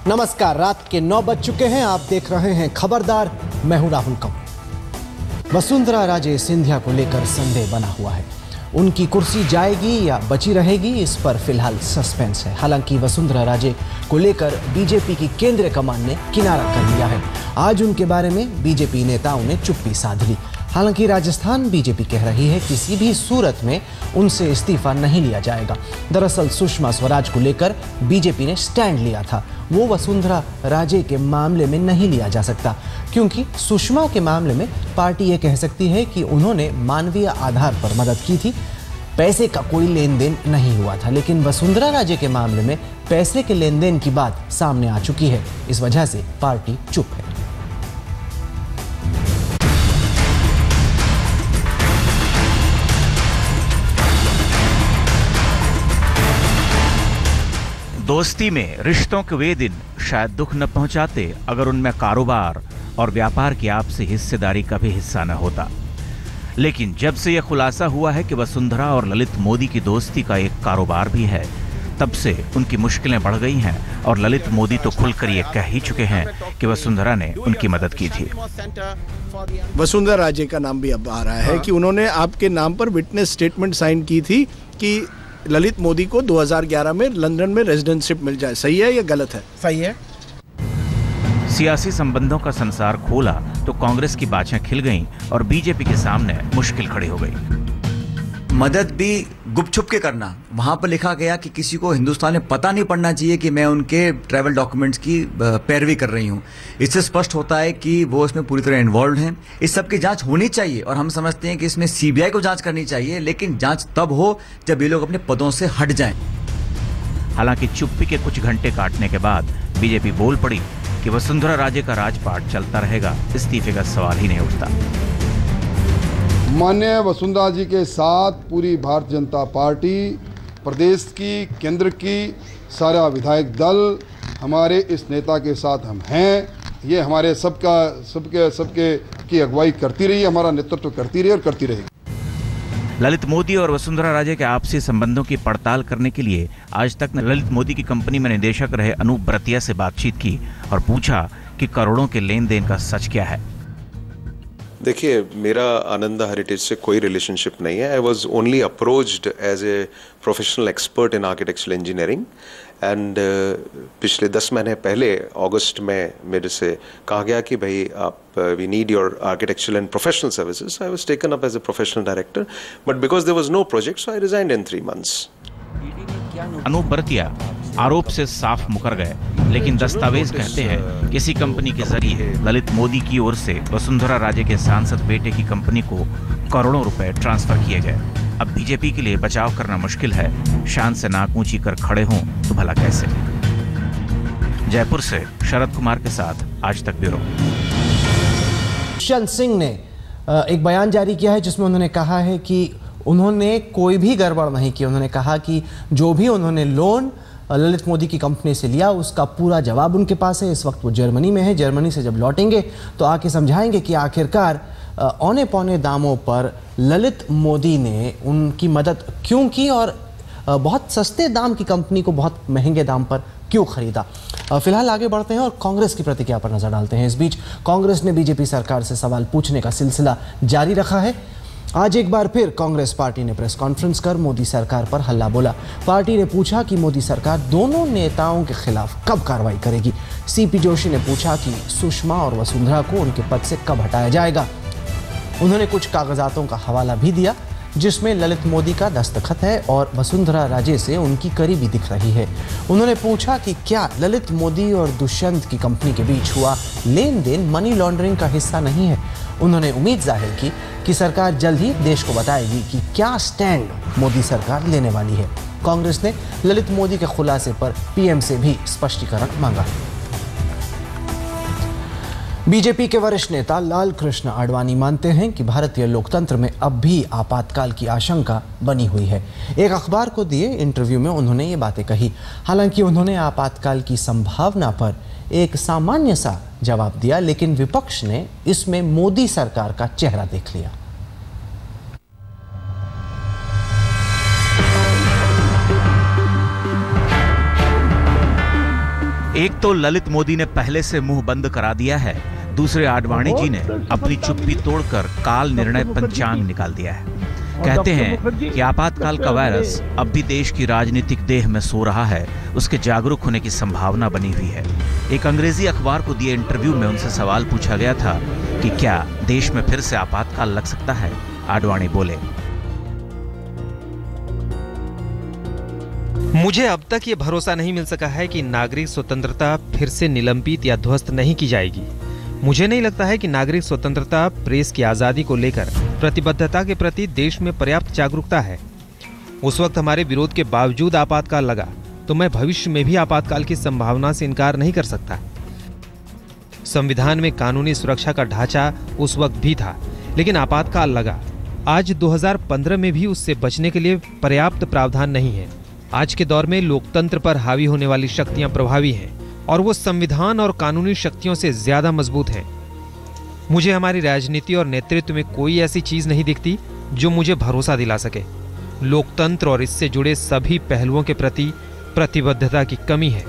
नमस्कार, रात के 9 बज चुके हैं। आप देख रहे हैं खबरदार। मैं हूं राहुल कपूर। वसुंधरा राजे सिंधिया को लेकर संदेह बना हुआ है। उनकी कुर्सी जाएगी या बची रहेगी, इस पर फिलहाल सस्पेंस है। हालांकि वसुंधरा राजे को लेकर बीजेपी की केंद्रीय कमान ने किनारा कर लिया है। आज उनके बारे में बीजेपी नेताओं ने चुप्पी साध ली। हालांकि राजस्थान बीजेपी कह रही है किसी भी सूरत में उनसे इस्तीफा नहीं लिया जाएगा। दरअसल सुषमा स्वराज को लेकर बीजेपी ने स्टैंड लिया था। वो वसुंधरा राजे के मामले में नहीं लिया जा सकता, क्योंकि सुषमा के मामले में पार्टी ये कह सकती है कि उन्होंने मानवीय आधार पर मदद की थी, पैसे का कोई लेन देन नहीं हुआ था। लेकिन वसुंधरा राजे के मामले में पैसे के लेन देन की बात सामने आ चुकी है। इस वजह से पार्टी चुप है। दोस्ती में रिश्तों के वे दिन शायद दुख न पहुंचाते अगर उनमें कारोबार और व्यापार की आपसी हिस्सेदारी का भी हिस्सा न होता। लेकिन जब से यह खुलासा हुआ है कि वसुंधरा और ललित मोदी की दोस्ती का एक कारोबार भी है, तब से उनकी मुश्किलें बढ़ गई हैं। और ललित मोदी तो खुलकर ये कह ही चुके हैं कि वसुंधरा ने उनकी मदद की थी। वसुंधरा राजे का नाम भी अब आ रहा है कि उन्होंने आपके नाम पर विटनेस स्टेटमेंट साइन की थी कि ललित मोदी को 2011 में लंदन में रेजिडेंटशिप मिल जाए। सही है या गलत है? सही है। सियासी संबंधों का संसार खोला तो कांग्रेस की बाछें खिल गईं और बीजेपी के सामने मुश्किल खड़ी हो गई। मदद भी गुपचुप के करना। वहां पर लिखा गया कि किसी को हिंदुस्तान में पता नहीं पड़ना चाहिए कि मैं उनके ट्रैवल डॉक्यूमेंट्स की पैरवी कर रही हूं। इससे स्पष्ट होता है कि वो इसमें पूरी तरह इन्वॉल्व हैं। इस सब की जांच होनी चाहिए और हम समझते हैं कि इसमें सीबीआई को जांच करनी चाहिए, लेकिन जांच तब हो जब ये लोग अपने पदों से हट जाएं। हालांकि चुप्पी के कुछ घंटे काटने के बाद बीजेपी बोल पड़ी कि वसुंधरा राजे का राजपाट चलता रहेगा, इस्तीफे का सवाल ही नहीं उठता। माननीय वसुंधरा जी के साथ पूरी भारतीय जनता पार्टी, प्रदेश की, केंद्र की, सारा विधायक दल, हमारे इस नेता के साथ हम हैं। ये हमारे सबके की अगुवाई करती रही, हमारा नेतृत्व करती रही और करती रहेगी। ललित मोदी और वसुंधरा राजे के आपसी संबंधों की पड़ताल करने के लिए आज तक ललित मोदी की कंपनी में निदेशक रहे अनूप बरतिया से बातचीत की और पूछा कि करोड़ों के लेन देन का सच क्या है। देखिए, मेरा आनंदा हेरिटेज से कोई रिलेशनशिप नहीं है। I was only approached as a professional expert in architectural engineering and पिछले 10 महीने पहले अगस्त में मेरे से कहा गया कि भाई आप we need your architectural and professional services. I was taken up as a professional director, but because there was no project so I resigned in 3 months। Anoop Bartiya आरोप से साफ मुकर गए, लेकिन दस्तावेज कहते हैं किसी कंपनी के जरिए ललित मोदी की ओर से वसुंधरा राजे के सांसद बेटे की कंपनी को करोड़ों रुपए ट्रांसफर किए गए। अब बीजेपी के लिए बचाव करना मुश्किल है। शान से नाक ऊंची कर खड़े हों तो भला कैसे। जयपुर से शरद कुमार के साथ आज तक ब्यूरो। दुष्यंत सिंह ने एक बयान जारी किया है जिसमें उन्होंने कहा है कि उन्होंने कोई भी गड़बड़ नहीं की। उन्होंने कहा कि जो भी उन्होंने लोन ललित मोदी की कंपनी से लिया उसका पूरा जवाब उनके पास है। इस वक्त वो जर्मनी में है। जर्मनी से जब लौटेंगे तो आके समझाएंगे कि आखिरकार औने पौने दामों पर ललित मोदी ने उनकी मदद क्यों की और बहुत सस्ते दाम की कंपनी को बहुत महंगे दाम पर क्यों खरीदा। फिलहाल आगे बढ़ते हैं और कांग्रेस की प्रतिक्रिया पर नजर डालते हैं। इस बीच कांग्रेस ने बीजेपी सरकार से सवाल पूछने का सिलसिला जारी रखा है। आज एक बार फिर कांग्रेस पार्टी ने प्रेस कॉन्फ्रेंस कर मोदी सरकार पर हल्ला बोला। पार्टी ने पूछा कि मोदी सरकार दोनों नेताओं के खिलाफ कब कार्रवाई करेगी। सीपी जोशी ने पूछा कि सुषमा और वसुंधरा को उनके पद से कब हटाया जाएगा। उन्होंने कुछ कागजातों का हवाला भी दिया जिसमें ललित मोदी का दस्तखत है और वसुंधरा राजे से उनकी करीबी दिख रही है। उन्होंने पूछा कि क्या ललित मोदी और दुष्यंत की कंपनी के बीच हुआ लेन देन मनी लॉन्ड्रिंग का हिस्सा नहीं है। उन्होंने उम्मीद जाहिर की कि सरकार जल्द ही देश को बताएगी कि क्या स्टैंड मोदी सरकार लेने वाली है। कांग्रेस ने ललित मोदी के खुलासे पर पीएम से भी स्पष्टीकरण मांगा। बीजेपी के वरिष्ठ नेता लाल कृष्ण आडवाणी मानते हैं कि भारतीय लोकतंत्र में अब भी आपातकाल की आशंका बनी हुई है। एक अखबार को दिए इंटरव्यू में उन्होंने ये बातें कही। हालांकि उन्होंने आपातकाल की संभावना पर एक सामान्य सा जवाब दिया, लेकिन विपक्ष ने इसमें मोदी सरकार का चेहरा देख लिया। एक तो ललित मोदी ने पहले से मुंह बंद करा दिया है, दूसरे आडवाणी जी ने अपनी चुप्पी तोड़कर काल निर्णय पंचांग निकाल दिया है। कहते हैं कि आपातकाल का वायरस अब भी देश की राजनीतिक देह में सो रहा है, उसके जागरूक होने की संभावना बनी हुई है। एक अंग्रेजी अखबार को दिए इंटरव्यू में उनसे सवाल पूछा गया था कि क्या देश में फिर से आपातकाल लग सकता है। आडवाणी बोले, मुझे अब तक ये भरोसा नहीं मिल सका है कि नागरिक स्वतंत्रता फिर से निलंबित या ध्वस्त नहीं की जाएगी। मुझे नहीं लगता है कि नागरिक स्वतंत्रता, प्रेस की आज़ादी को लेकर प्रतिबद्धता के प्रति देश में पर्याप्त जागरूकता है। उस वक्त हमारे विरोध के बावजूद आपातकाल लगा, तो मैं भविष्य में भी आपातकाल की संभावना से इनकार नहीं कर सकता। संविधान में कानूनी सुरक्षा का ढांचा उस वक्त भी था, लेकिन आपातकाल लगा। आज 2015 में भी उससे बचने के लिए पर्याप्त प्रावधान नहीं है। आज के दौर में लोकतंत्र पर हावी होने वाली शक्तियां प्रभावी हैं और वो संविधान और कानूनी शक्तियों से ज्यादा मजबूत हैं। मुझे हमारी राजनीति और नेतृत्व में कोई ऐसी चीज नहीं दिखती जो मुझे भरोसा दिला सके। लोकतंत्र और इससे जुड़े सभी पहलुओं के प्रति प्रतिबद्धता की कमी है।